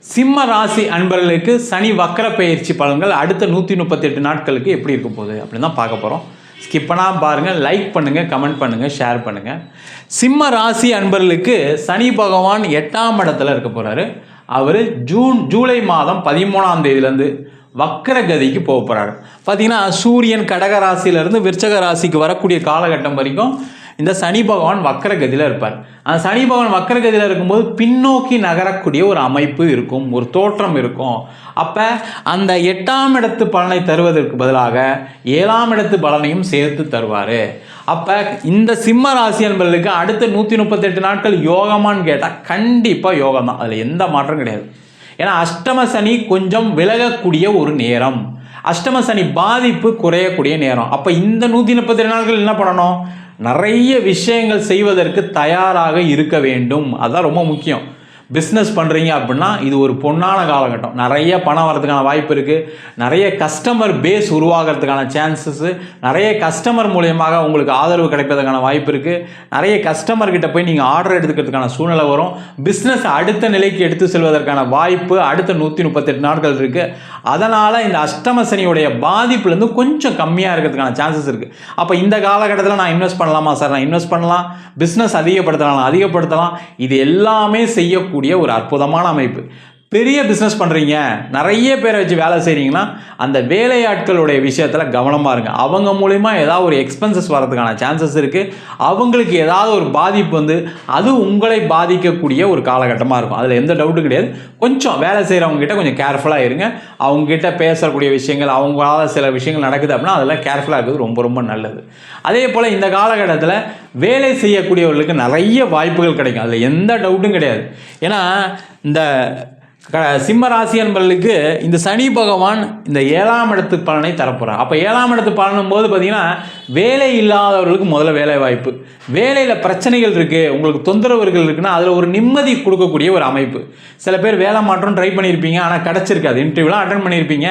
சிம்ம ராசி அன்பர்களுக்கு சனி வக்கர பயிற்சி பலன்கள் அடுத்த 138 நாட்களுக்கு எப்படி இருக்க போகுது அப்படின்னு தான் பார்க்க போகிறோம். ஸ்கிப் பண்ணாமல் பாருங்கள், லைக் பண்ணுங்கள், கமெண்ட் பண்ணுங்கள், ஷேர் பண்ணுங்கள். சிம்ம ராசி அன்பர்களுக்கு சனி பகவான் 8ஆம் இடத்துல இருக்க போகிறாரு. அவர் ஜூலை மாதம் 13ஆம் தேதியிலேருந்து வக்கர கதிக்கு போக போகிறாரு. பார்த்தீங்கன்னா சூரியன் கடக ராசியிலேருந்து விருச்சக ராசிக்கு வரக்கூடிய காலகட்டம் வரைக்கும் இந்த சனி பகவான் வக்கரகதியில் இருப்பார். அந்த சனி பகவான் வக்கரகதியில் இருக்கும்போது பின்னோக்கி நகரக்கூடிய ஒரு அமைப்பு இருக்கும், ஒரு தோற்றம் இருக்கும். அப்போ அந்த 8ஆம் இடத்து பலனை தருவதற்கு பதிலாக 7ஆம் இடத்து பலனையும் சேர்த்து தருவார். அப்போ இந்த சிம்ம ராசி என்பதற்கு அடுத்த 138 நாட்கள் யோகமானு கேட்டால் கண்டிப்பாக யோகம் தான், அதில் எந்த மாற்றம் கிடையாது. ஏன்னா அஷ்டம சனி கொஞ்சம் விலகக்கூடிய ஒரு நேரம், அஷ்டம சனி பாதிப்பு குறையக்கூடிய நேரம். அப்போ இந்த 138 நாட்கள் என்ன பண்ணணும்? நிறைய விஷயங்கள் செய்வதற்கு தயாராக இருக்க வேண்டும். அதுதான் ரொம்ப முக்கியம். பிஸ்னஸ் பண்ணுறீங்க அப்படின்னா இது ஒரு பொன்னான காலகட்டம். நிறைய பணம் வரதுக்கான வாய்ப்பு இருக்குது. நிறைய கஸ்டமர் பேஸ் உருவாகிறதுக்கான சான்சஸ்ஸு, நிறைய கஸ்டமர் மூலியமாக உங்களுக்கு ஆதரவு கிடைப்பதற்கான வாய்ப்பு இருக்குது. நிறைய கஸ்டமர்கிட்ட போய் நீங்கள் ஆர்டர் எடுத்துக்கிறதுக்கான சூழ்நிலை வரும். பிஸ்னஸ் அடுத்த நிலைக்கு எடுத்து செல்வதற்கான வாய்ப்பு அடுத்த 138 நாட்கள் இருக்குது. அதனால் இந்த அஷ்டம சனியுடைய பாதிப்புலேருந்து கொஞ்சம் கம்மியாக இருக்கிறதுக்கான சான்சஸ் இருக்குது. அப்போ இந்த காலகட்டத்தில் நான் இன்வெஸ்ட் பண்ணலாமா சார்? நான் இன்வெஸ்ட் பண்ணலாம். பிஸ்னஸ் அதிகப்படுத்தலாம். இது எல்லாமே செய்யக்கூடிய ஒரு அற்புதமான அமைப்பு. பெரிய பிஸ்னஸ் பண்ணுறீங்க, நிறைய பேரை வச்சு வேலை செய்கிறீங்கன்னா அந்த வேலையாட்களுடைய விஷயத்தில் கவனமாக இருங்க. அவங்க மூலிமா ஏதாவது ஒரு எக்ஸ்பென்சஸ் வரதுக்கான சான்சஸ் இருக்குது. அவங்களுக்கு ஏதாவது ஒரு பாதிப்பு வந்து அது உங்களை பாதிக்கக்கூடிய ஒரு காலகட்டமாக இருக்கும். அதில் எந்த டவுட்டும் கிடையாது. கொஞ்சம் வேலை செய்கிறவங்ககிட்ட கொஞ்சம் கேர்ஃபுல்லாக இருங்க. அவங்ககிட்ட பேசக்கூடிய விஷயங்கள், அவங்களால சில விஷயங்கள் நடக்குது அப்படின்னா அதெல்லாம் கேர்ஃபுல்லாக இருக்கிறது ரொம்ப ரொம்ப நல்லது. அதே போல் இந்த காலகட்டத்தில் வேலை செய்யக்கூடியவர்களுக்கு நிறைய வாய்ப்புகள் கிடைக்கும், அதில் எந்த டவுட்டும் கிடையாது. ஏன்னா இந்த சிம்ம ராசி என்பவர்களுக்கு இந்த சனி பகவான் இந்த 7ஆம் இடத்து பலனை தரப்போகிறார். அப்போ 7ஆம் இடத்து பலனும் போது பார்த்தீங்கன்னா வேலை இல்லாதவர்களுக்கு முதல்ல வேலை வாய்ப்பு, வேலையில் பிரச்சனைகள் இருக்குது, உங்களுக்கு தொந்தரவுகள் இருக்குன்னா அதில் ஒரு நிம்மதி கொடுக்கக்கூடிய ஒரு அமைப்பு. சில பேர் வேலை மாற்றம் ட்ரை பண்ணியிருப்பீங்க, ஆனால் கிடச்சிருக்காது. இன்டர்வியூலாம் அட்டன் பண்ணியிருப்பீங்க.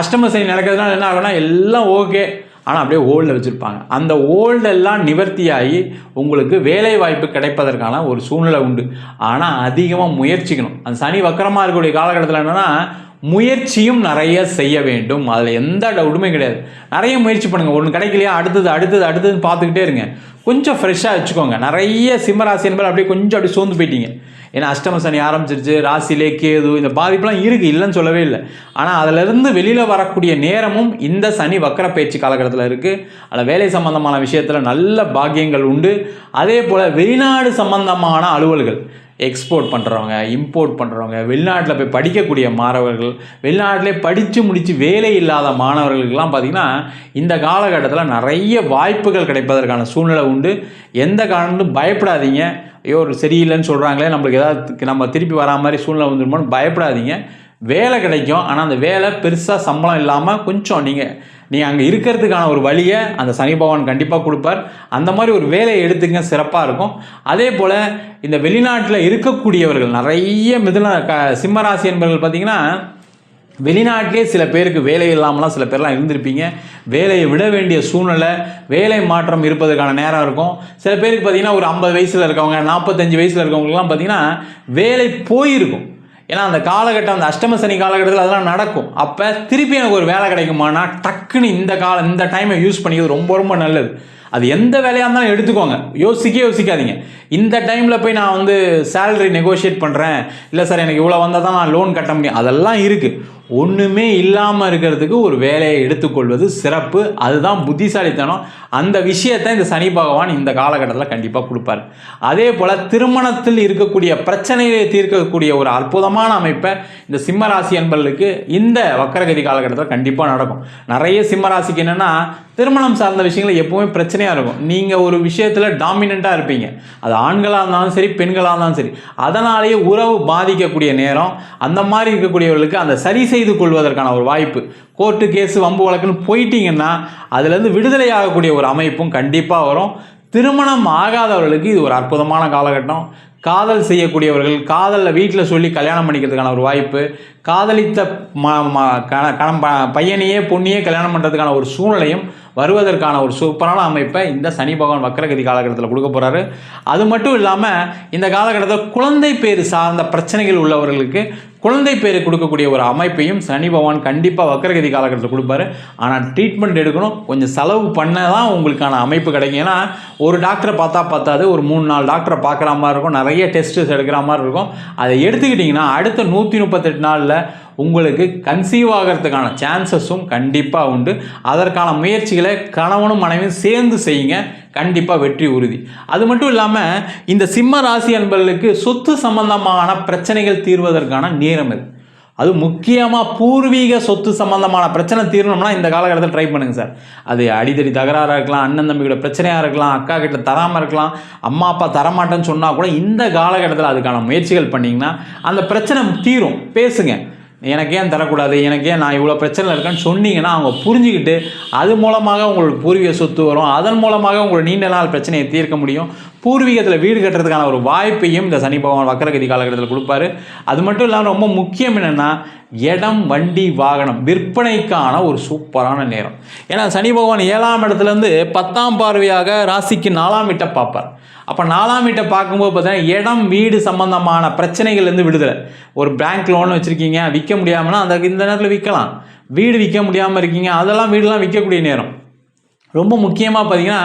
அஷ்டம சனி நடக்கிறதுனால என்ன ஆகுனா எல்லாம் ஓகே, ஆனால் அப்படியே ஹோல்டில் வச்சுருப்பாங்க. அந்த ஹோல்டெல்லாம் நிவர்த்தியாகி உங்களுக்கு வேலை வாய்ப்பு கிடைப்பதற்கான ஒரு சூழ்நிலை உண்டு. ஆனால் அதிகமாக முயற்சிக்கணும். அந்த சனி வக்கரமாக இருக்கக்கூடிய காலகட்டத்தில் என்னென்னா முயற்சியும் நிறைய செய்ய வேண்டும். அதில் எந்த டவுட்டுமே கிடையாது. நிறைய முயற்சி பண்ணுங்கள். ஒன்று கிடைக்கலையா அடுத்தது பார்த்துக்கிட்டே இருங்க. கொஞ்சம் ஃப்ரெஷ்ஷாக வச்சுக்கோங்க. நிறைய சிம்மராசி என்பது அப்படியே கொஞ்சம் அப்படியே சோர்ந்து போயிட்டீங்க. ஏன்னா அஷ்டம சனி ஆரம்பிச்சிருச்சு, ராசியிலே கேது, இந்த பாதிப்புலாம் இருக்குது, இல்லைன்னு சொல்லவே இல்லை. ஆனால் அதிலிருந்து வெளியில் வரக்கூடிய நேரமும் இந்த சனி வக்கர பயிற்சி காலகட்டத்தில் இருக்குது. அதில் வேலை சம்பந்தமான விஷயத்தில் நல்ல பாக்கியங்கள் உண்டு. அதே போல் வெளிநாடு சம்பந்தமான அலுவல்கள், எக்ஸ்போர்ட் பண்ணுறவங்க, இம்போர்ட் பண்ணுறவங்க, வெளிநாட்டில் போய் படிக்கக்கூடிய மாணவர்கள், வெளிநாட்டிலே படித்து முடித்து வேலை இல்லாத மாணவர்களுக்கெல்லாம் பார்த்திங்கன்னா இந்த காலகட்டத்தில் நிறைய வாய்ப்புகள் கிடைப்பதற்கான சூழ்நிலை உண்டு. எந்த காரணமும் பயப்படாதீங்க. ஐயோ சரியில்லைன்னு சொல்கிறாங்களே, நம்மளுக்கு ஏதாவது நம்ம திருப்பி வரா மாதிரி சூழ்நிலை வந்துருமோன்னு பயப்படாதீங்க. வேலை கிடைக்கும். ஆனால் அந்த வேலை பெருசாக சம்பளம் இல்லாமல் கொஞ்சம் நீங்கள் அங்கே இருக்கிறதுக்கான ஒரு வழியை அந்த சனி பகவான் கண்டிப்பாக கொடுப்பார். அந்த மாதிரி ஒரு வேலையை எடுத்துங்க, சிறப்பாக இருக்கும். அதே போல் இந்த வெளிநாட்டில் இருக்கக்கூடியவர்கள் நிறைய சிம்மராசி என்பவர்கள் பார்த்திங்கன்னா வெளிநாட்டிலே சில பேருக்கு வேலை இல்லாமலாம் சில பேர்லாம் இருந்திருப்பீங்க. வேலையை விட வேண்டிய சூழ்நிலை, வேலை மாற்றம் இருப்பதற்கான நேரம் இருக்கும். சில பேருக்கு பார்த்திங்கன்னா ஒரு 50 வயசில் இருக்கவங்க, 45 வயசில் இருக்கவங்களுக்குலாம் பார்த்திங்கன்னா வேலை போயிருக்கும். ஏன்னா அந்த காலகட்டம், அந்த அஷ்டம சனி காலகட்டத்தில் அதெல்லாம் நடக்கும். அப்போ திருப்பி எனக்கு ஒரு வேலை கிடைக்குமானா டக்குன்னு இந்த டைமை யூஸ் பண்ணிக்கிறது ரொம்ப ரொம்ப நல்லது. அது எந்த வேலையாக இருந்தாலும் எடுத்துக்கோங்க, யோசிக்காதீங்க. இந்த டைமில் போய் நான் வந்து சேலரி நெகோஷியேட் பண்ணுறேன், இல்லை சார் எனக்கு இவ்வளோ வந்தால் தான் நான் லோன் கட்ட முடியும், அதெல்லாம் இருக்குது. ஒன்றுமே இல்லாமல் இருக்கிறதுக்கு ஒரு வேலையை எடுத்துக்கொள்வது சிறப்பு. அதுதான் புத்திசாலித்தனம். அந்த விஷயத்தை இந்த சனி பகவான் இந்த காலகட்டத்தில் கண்டிப்பாக கொடுப்பார். அதே போல் திருமணத்தில் இருக்கக்கூடிய பிரச்சனையை தீர்க்கக்கூடிய ஒரு அற்புதமான அமைப்பை இந்த சிம்மராசி என்பவர்களுக்கு இந்த வக்கரகதி காலகட்டத்தில் கண்டிப்பாக நடக்கும். நிறைய சிம்மராசிக்கு என்னென்னா திருமணம் சார்ந்த விஷயங்கள் எப்போவுமே பிரச்சனையாக இருக்கும். நீங்கள் ஒரு விஷயத்தில் டாமினண்ட்டாக இருப்பீங்க, அது ஆண்களாக இருந்தாலும் சரி, பெண்களாக இருந்தாலும் சரி. அதனாலேயே உறவு பாதிக்கக்கூடிய நேரம். அந்த மாதிரி இருக்கக்கூடியவர்களுக்கு அந்த சரி செய்து கொள்வதற்கான ஒரு வாய்ப்பு, கோர்ட்டு கேஸு வம்பு வழக்குன்னு போயிட்டீங்கன்னா அதுலேருந்து விடுதலை ஆகக்கூடிய ஒரு அமைப்பும் கண்டிப்பாக வரும். திருமணம் ஆகாதவர்களுக்கு இது ஒரு அற்புதமான காலகட்டம். காதல் செய்யக்கூடியவர்கள், காதலில் வீட்டில் சொல்லி கல்யாணம் பண்ணிக்கிறதுக்கான ஒரு வாய்ப்பு, காதலித்த பையனையே பொண்ணையே கல்யாணம் பண்ணுறதுக்கான ஒரு சூழ்நிலையும் வருவதற்கான ஒரு சூப்பரான அமைப்பை இந்த சனி பகவான் வக்ரகதி காலகட்டத்தில் கொடுக்க போகிறாரு. அது மட்டும் இல்லாமல் இந்த காலகட்டத்தில் குழந்தை பேர் சார்ந்த பிரச்சனைகள் உள்ளவர்களுக்கு குழந்தை பேர் கொடுக்கக்கூடிய ஒரு அமைப்பையும் சனி பகவான் கண்டிப்பாக வக்ரகதி காலகட்டத்தில் கொடுப்பாரு. ஆனால் ட்ரீட்மெண்ட் எடுக்கணும், கொஞ்சம் செலவு பண்ண தான் உங்களுக்கான அமைப்பு கிடைக்கும். ஏன்னா ஒரு டாக்டரை பார்த்தா பார்த்தாது, ஒரு 3-4 டாக்டரை பார்க்குற மாதிரி இருக்கும், நிறைய டெஸ்ட்டு எடுக்கிற மாதிரி இருக்கும். அதை எடுத்துக்கிட்டிங்கன்னா அடுத்த 138 நாளில் உங்களுக்கு கன்சீவ் ஆகிறதுக்கான சான்சஸும் கண்டிப்பாக உண்டு. அதற்கான முயற்சிகளை கணவனும் மனைவியும் சேர்ந்து செய்யுங்க, கண்டிப்பாக வெற்றி உறுதி. அது மட்டும் இல்லாமல் இந்த சிம்ம ராசி அன்பர்களுக்கு சொத்து சம்பந்தமான பிரச்சனைகள் தீர்வதற்கான நேரம் இது. அது முக்கியமாக பூர்வீக சொத்து சம்பந்தமான பிரச்சனை தீரணும்னா இந்த காலகட்டத்தில் ட்ரை பண்ணுங்கள் சார். அது அடிதடி தகராறாக இருக்கலாம், அண்ணன் தம்பியோட பிரச்சனையாக இருக்கலாம், அக்கா கிட்ட தராமல் இருக்கலாம், அம்மா அப்பா தரமாட்டேன்னு சொன்னால் கூட இந்த காலகட்டத்தில் அதுக்கான முயற்சிகள் பண்ணிங்கன்னா அந்த பிரச்சனை தீரும். பேசுங்க, எனக்கு ஏன் தரக்கூடாது, எனக்கு ஏன் நான் இவ்வளோ பிரச்சனை இருக்கேன்னு சொன்னீங்கன்னா அவங்க புரிஞ்சுக்கிட்டு அது மூலமாக உங்களுக்கு பூர்வீக சொத்து வரும். அதன் மூலமாக உங்களோட நீண்ட நாள் பிரச்சனையை தீர்க்க முடியும். பூர்வீகத்தில் வீடு கட்டுறதுக்கான ஒரு வாய்ப்பையும் இந்த சனி பகவான் வக்ரகதி காலகட்டத்தில் கொடுப்பாரு. அது மட்டும் இல்லாமல் ரொம்ப முக்கியம் என்னென்னா இடம், வண்டி, வாகனம் விற்பனைக்கான ஒரு சூப்பரான நேரம். ஏன்னா சனி பகவான் 7ஆம் இடத்துலேருந்து 10ஆம் பார்வையாக ராசிக்கு 4ஆம் வீட்டை பார்ப்பார். அப்போ 4ஆம் வீட்டை பார்க்கும்போது பார்த்தீங்கன்னா இடம், வீடு சம்பந்தமான பிரச்சனைகள்லேருந்து விடுதலை. ஒரு பேங்க் லோன் வச்சுருக்கீங்க, விற்க முடியாமல்னா இந்த நேரத்தில் விற்கலாம். வீடு விற்க முடியாமல் இருக்கீங்க, அதெல்லாம் வீடுலாம் விற்கக்கூடிய நேரம். ரொம்ப முக்கியமாக பார்த்தீங்கன்னா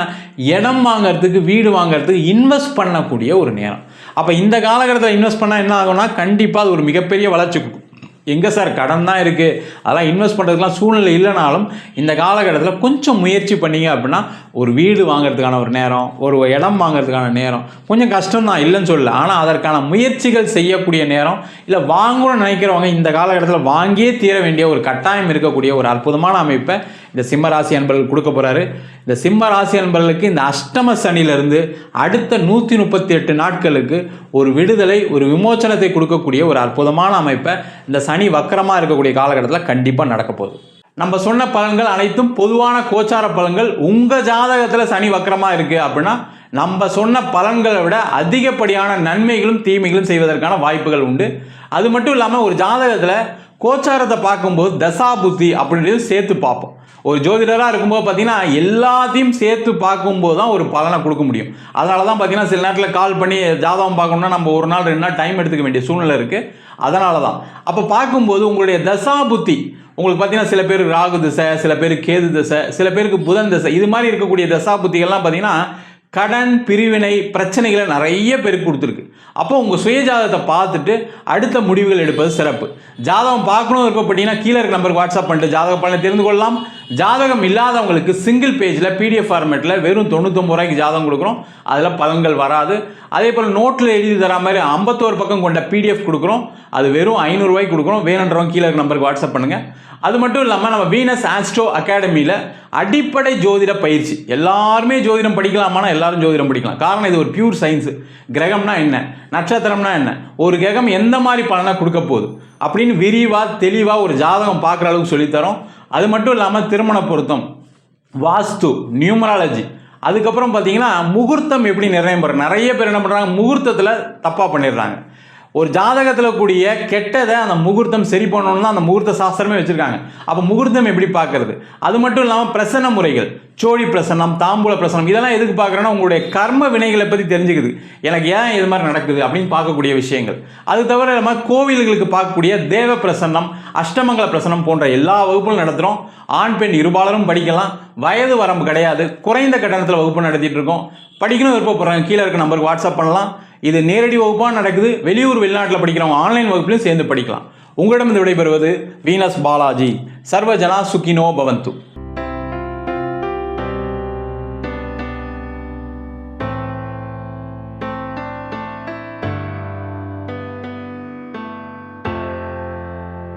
இடம் வாங்கிறதுக்கு, வீடு வாங்கிறதுக்கு இன்வெஸ்ட் பண்ணக்கூடிய ஒரு நேரம். அப்போ இந்த காலகட்டத்தில் இன்வெஸ்ட் பண்ணால் என்ன ஆகும்னா கண்டிப்பாக அது ஒரு மிகப்பெரிய வளர்ச்சி கொடுக்கும். எங்கே சார் கடன் தான் இருக்குது, அதெல்லாம் இன்வெஸ்ட் பண்ணுறதுக்குலாம் சூழ்நிலை இல்லைனாலும் இந்த காலகட்டத்தில் கொஞ்சம் முயற்சி பண்ணிங்க அப்படின்னா ஒரு வீடு வாங்கிறதுக்கான ஒரு நேரம், ஒரு இடம் வாங்கிறதுக்கான நேரம். கொஞ்சம் கஷ்டம் தான், இல்லைன்னு சொல்லல, ஆனால் அதற்கான முயற்சிகள் செய்யக்கூடிய நேரம். இல்லை வாங்கணும்னு நினைக்கிறவங்க இந்த காலகட்டத்தில் வாங்கியே தீர வேண்டிய ஒரு கட்டாயம் இருக்கக்கூடிய ஒரு அற்புதமான அமைப்பை இந்த சிம்ம ராசி அன்பர்கள் கொடுக்க போகிறாரு. இந்த சிம்ம ராசி அன்பர்களுக்கு இந்த அஷ்டம சனியிலிருந்து அடுத்த 138 நாட்களுக்கு ஒரு விடுதலை, ஒரு விமோச்சனத்தை கொடுக்கக்கூடிய ஒரு அற்புதமான அமைப்பை இந்த சனி வக்கரமாக இருக்கக்கூடிய காலகட்டத்தில் கண்டிப்பாக நடக்க போகுது. நம்ம சொன்ன பலன்கள் அனைத்தும் பொதுவான கோச்சார பலன்கள். உங்கள் ஜாதகத்தில் சனி வக்கரமாக இருக்குது அப்படின்னா நம்ம சொன்ன பலன்களை விட அதிகப்படியான நன்மைகளும் தீமைகளும் செய்வதற்கான வாய்ப்புகள் உண்டு. அது மட்டும் இல்லாமல் ஒரு ஜாதகத்தில் கோச்சாரத்தை பார்க்கும்போது தசாபுத்தி அப்படின்றது சேர்த்து பார்ப்போம். ஒரு ஜோதிடராக இருக்கும்போது பார்த்தீங்கன்னா எல்லாத்தையும் சேர்த்து பார்க்கும்போது தான் ஒரு பலனை கொடுக்க முடியும். அதனால தான் பார்த்தீங்கன்னா சில நேரத்தில் கால் பண்ணி ஜாதகம் பார்க்கணுன்னா நம்ம ஒரு நாள் 2 நாள் டைம் எடுத்துக்க வேண்டிய சூழ்நிலை இருக்குது. அதனால தான் அப்போ பார்க்கும்போது உங்களுடைய தசாபுத்தி உங்களுக்கு பார்த்தீங்கன்னா சில பேர் ராகு திசை, சில பேர் கேது திசை, சில பேருக்கு புதன் திசை, இது மாதிரி இருக்கக்கூடிய தசாபுத்திகள்லாம் பார்த்தீங்கன்னா கடன், பிரிவினை, பிரச்சனைகளை நிறைய பேருக்கு கொடுத்துருக்கு. அப்போ உங்கள் சுய ஜாதகத்தை பார்த்துட்டு அடுத்த முடிவுகள் எடுப்பது சிறப்பு. ஜாதகம் பார்க்கணும் இருக்கப்பட்டீங்கன்னா கீழே இருக்க நம்பருக்கு வாட்ஸ்அப் பண்ணிட்டு ஜாதக பலனை தெரிந்து கொள்ளலாம். ஜாதகம் இல்லாதவங்களுக்கு சிங்கிள் பேஜில் PDF ஃபார்மேட்டில் வெறும் 99 ரூபாய்க்கு ஜாதகம் கொடுக்குறோம். அதில் பலன்கள் வராது. அதே போல் நோட்டில் எழுதி தர மாதிரி 51 பக்கம் கொண்ட PDF கொடுக்குறோம். அது வெறும் 500 ரூபாய்க்கு கொடுக்குறோம். வேணுன்றவங்க கீழே இருக்க நம்பருக்கு வாட்ஸ்அப் பண்ணுங்கள். அது மட்டும் இல்லாமல் நம்ம வீனஸ் ஆஸ்ட்ரோ அகாடமியில் அடிப்படை ஜோதிட பயிற்சி. எல்லாருமே ஜோதிடம் படிக்கலாமானா எல்லாரும் ஜோதிடம் படிக்கலாம். காரணம் இது ஒரு பியூர் சயின்ஸு. கிரகம்னா என்ன, நட்சத்திரம்னா என்ன, ஒரு கிரகம் எந்த மாதிரி பலனை கொடுக்க போகுது அப்படின்னு விரிவாக தெளிவாக ஒரு ஜாதகம் பார்க்குற அளவுக்கு சொல்லித்தரோம். அது மட்டும் இல்லாமல் திருமண பொருத்தம், வாஸ்து, நியூமராலஜி, அதுக்கப்புறம் பார்த்தீங்கன்னா முகூர்த்தம் எப்படி நிர்ணயம் பண்ணுறாங்க. நிறைய பேர் என்ன பண்ணுறாங்க, முகூர்த்தத்தில் தப்பாக பண்ணிடுறாங்க. ஒரு ஜாதகத்தில் கூடிய கெட்டதை அந்த முகூர்த்தம் சரி பண்ணணும்னு தான் அந்த முகூர்த்த சாஸ்திரமே வச்சுருக்காங்க. அப்போ முகூர்த்தம் எப்படி பார்க்கறது, அது மட்டும் இல்லாமல் பிரசன்ன முறைகள், சோழி பிரசன்னம், தாம்பூல பிரசனம், இதெல்லாம் எதுக்கு பார்க்குறேன்னா உங்களுடைய கர்ம வினைகளை பற்றி தெரிஞ்சுக்குது. எனக்கு ஏன் இது மாதிரி நடக்குது அப்படின்னு பார்க்கக்கூடிய விஷயங்கள். அது தவிர நம்ம கோவில்களுக்கு பார்க்கக்கூடிய தேவ பிரசன்னம், அஷ்டமங்கல பிரசன்னம் போன்ற எல்லா வகுப்புகளும் நடத்துகிறோம். ஆண் பெண் இருபாலரும் படிக்கலாம். வயது வரம்பு கிடையாது. குறைந்த கட்டணத்தில் வகுப்பு நடத்திட்டு இருக்கோம். படிக்கணும் விருப்பப்படுறாங்க கீழே இருக்க நம்பருக்கு வாட்ஸ்அப் பண்ணலாம். இது நேரடி வகுப்பாக நடக்குது. வெளியூர் வெளிநாட்டில் படிக்கிறவங்க ஆன்லைன் வகுப்புலையும் சேர்ந்து படிக்கலாம். உங்களிடம் விடைபெறுவது வீனஸ் பாலாஜி. சர்வஜனா சுகினோ பவந்து.